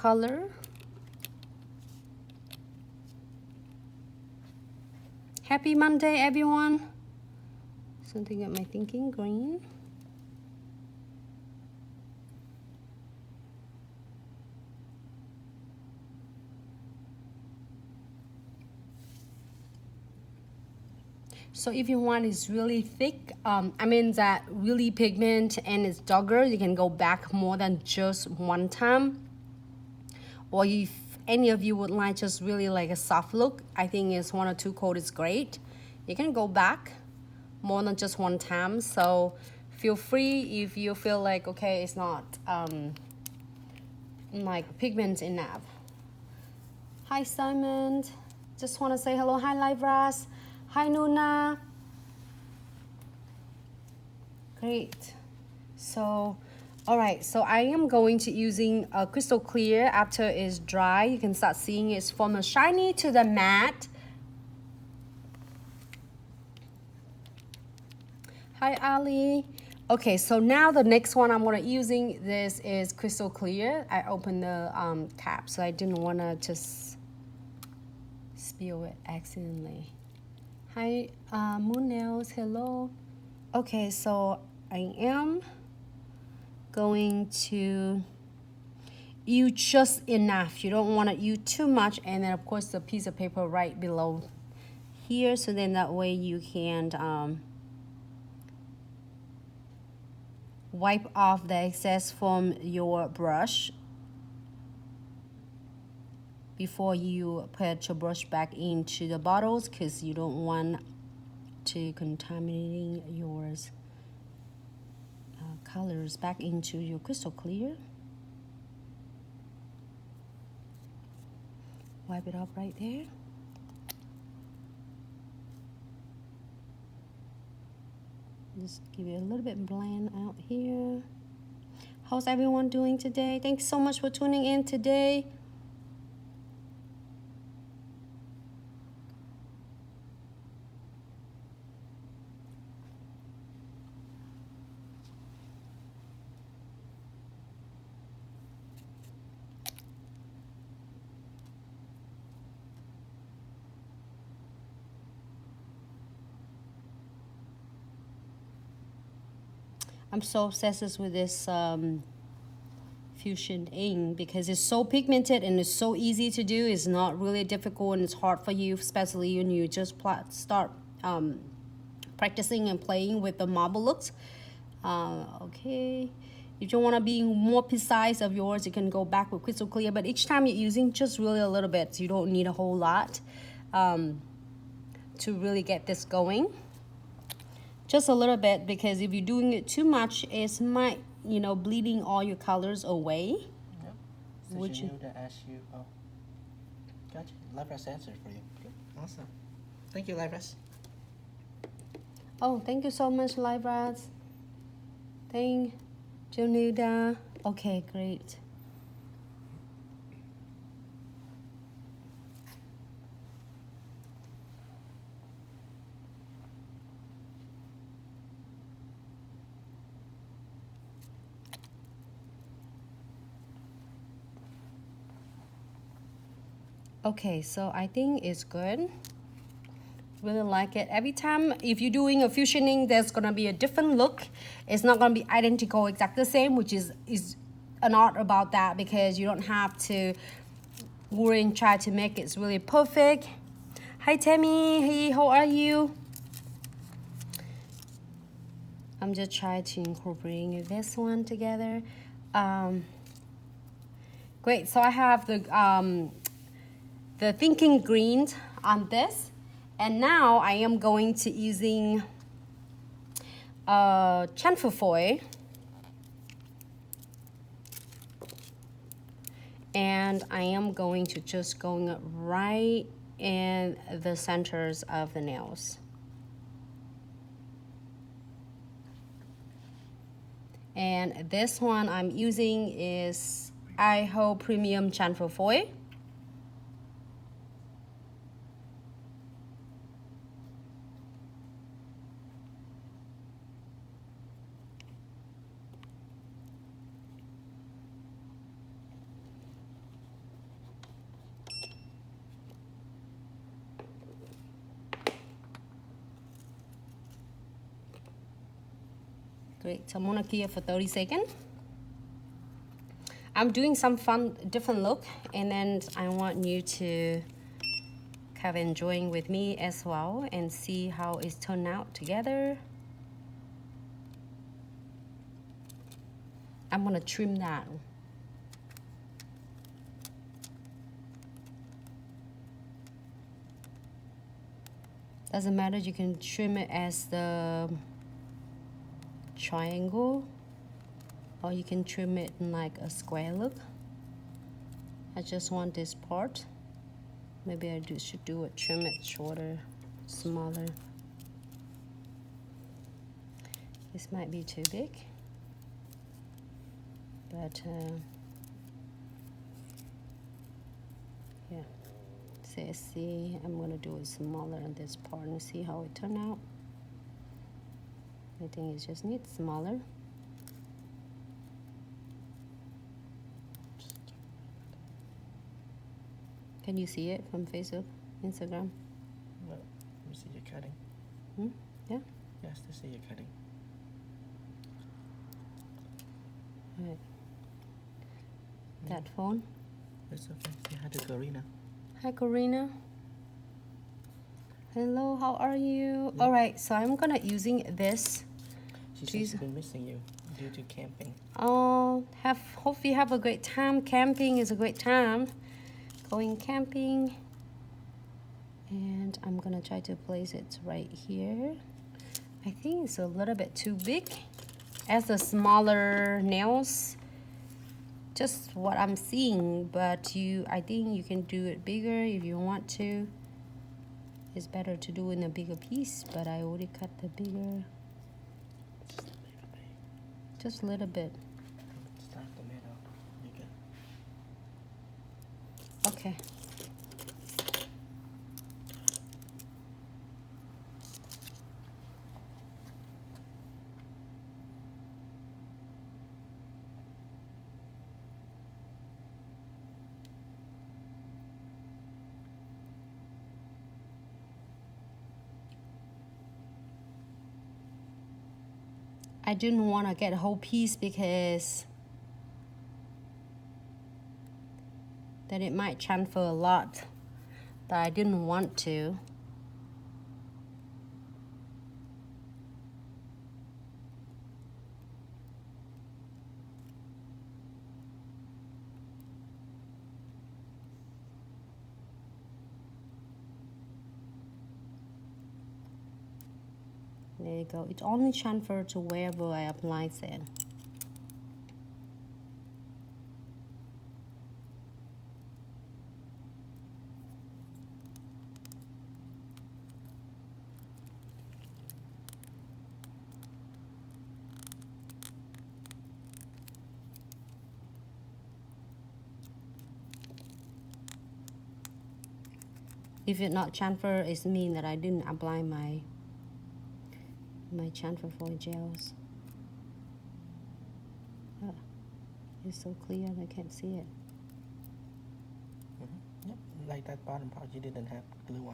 color. Happy Monday, everyone. Something got my thinking, green. So if you want it's really thick, I mean that really pigment and it's darker, you can go back more than just one time. Or if any of you would like just really like a soft look, I think it's 1 or 2 coat is great. You can go back more than just one time. So feel free if you feel like, okay, it's not like pigment enough. Hi Simon, just want to say hello. Hi Livras. Hi Nuna. Great. So all right, so I am going to using a crystal clear. After it's dry, you can start seeing it's from the shiny to the matte. Hi Ali. Okay, so now the next one I'm gonna using this is crystal clear. I opened the cap, so I didn't wanna just spill it accidentally. Hi Moon Nails, hello. Okay, so I am going to use just enough. You don't want to use too much, and then of course the piece of paper right below here, so then that way you can wipe off the excess from your brush before you put your brush back into the bottles, because you don't want to contaminating yours colors back into your crystal clear. Wipe it off right there. Just give it a little bit blend out here. How's everyone doing today? Thanks so much for tuning in today. I'm so obsessed with this fusion ink because it's so pigmented and it's so easy to do. It's not really difficult and it's hard for you, especially when you just start practicing and playing with the marble looks. Okay, if you want to be more precise of yours, you can go back with crystal clear, but each time you're using just really a little bit, so you don't need a whole lot to really get this going. Just a little bit, because if you're doing it too much, it might, you know, bleeding all your colors away. Yep. Would you knew to ask you? Oh, gotcha. Livras answered for you. Good. Awesome. Thank you, Livras. Oh, thank you so much, Livras. Thank Jonida. Okay, great. Okay, so I think it's good. Really like it. Every time if you're doing a fusioning, there's gonna be a different look. It's not gonna be identical, exactly the same, which is an art about that, because you don't have to worry and try to make it really perfect. Hi Tammy, hey, how are you? I'm just trying to incorporate this one together. Great, so I have the thinking greens on this. And now I am going to using chamfer foil, and I am going to just going right in the centers of the nails. And this one I'm using is IHO Premium Chamfer Foil. Great, so I'm gonna clear for 30 seconds. I'm doing some fun, different look, and then I want you to kind of enjoying with me as well and see how it's turned out together. I'm gonna trim that. Doesn't matter, you can trim it as the triangle, or you can trim it in like a square look. I just want this part. Maybe I should do it, trim it shorter, smaller. This might be too big, but yeah. So see, I'm gonna do it smaller on this part and see how it turned out. I think it just needs smaller. Can you see it from Facebook, Instagram? No, let me see you cutting. Yeah? Yes, to see you cutting. All right. That phone. It's okay. Say hi to Karina. Hi, Karina. Hello, how are you? Yeah. All right, so I'm gonna using this. She said she's been missing you due to camping. Oh, hope you have a great time. Camping is a great time. Going camping. And I'm gonna try to place it right here. I think it's a little bit too big. As the smaller nails, just what I'm seeing, but I think you can do it bigger if you want to. It's better to do in a bigger piece, but I already cut the bigger. Just a little bit. Start the middle. You good. Okay. I didn't want to get a whole piece because then it might transfer a lot, but I didn't want to. There you go. It only transfers to wherever I apply it. If it not transfer, it means that I didn't apply my transfer foil gels. Oh, it's so clear I can't see it. Yep, like that bottom part you didn't have glue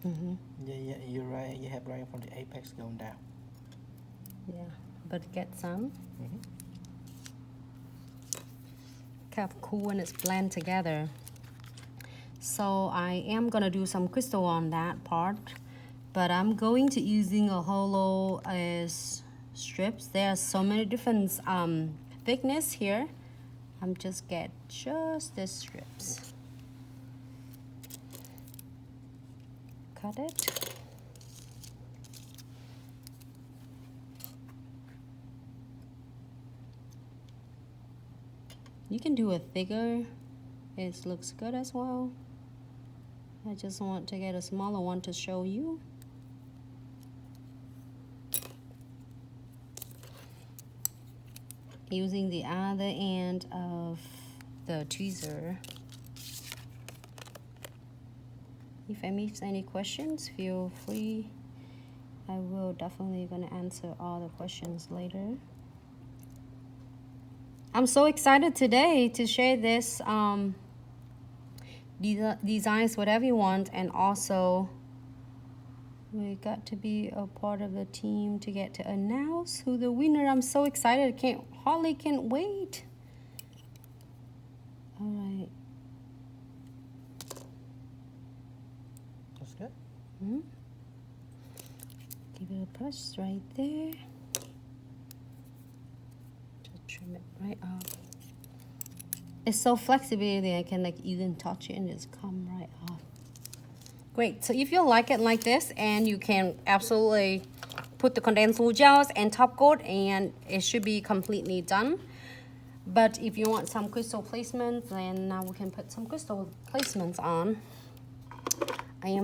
on. Yeah, you're right. You have right from the apex going down. Yeah, but get some. Kind of cool when it's blend together. So I am gonna do some crystal on that part, but I'm going to using a hollow as strips. There are so many different thickness here. I'm just get just the strips. Cut it. You can do a thicker. It looks good as well. I just want to get a smaller one to show you. Using the other end of the tweezer. If I miss any questions, feel free. I will definitely gonna answer all the questions later. I'm so excited today to share this designs, whatever you want, and also We got to be a part of the team to get to announce who the winner. I'm so excited. Can't wait. All right. That's good. Mm-hmm. Give it a push right there. Just trim it right off. It's so flexible that I can like even touch it and just come right off. Great. So if you like it like this, and you can absolutely put the condensed wool gels and top coat, and it should be completely done. But if you want some crystal placements, then now we can put some crystal placements on.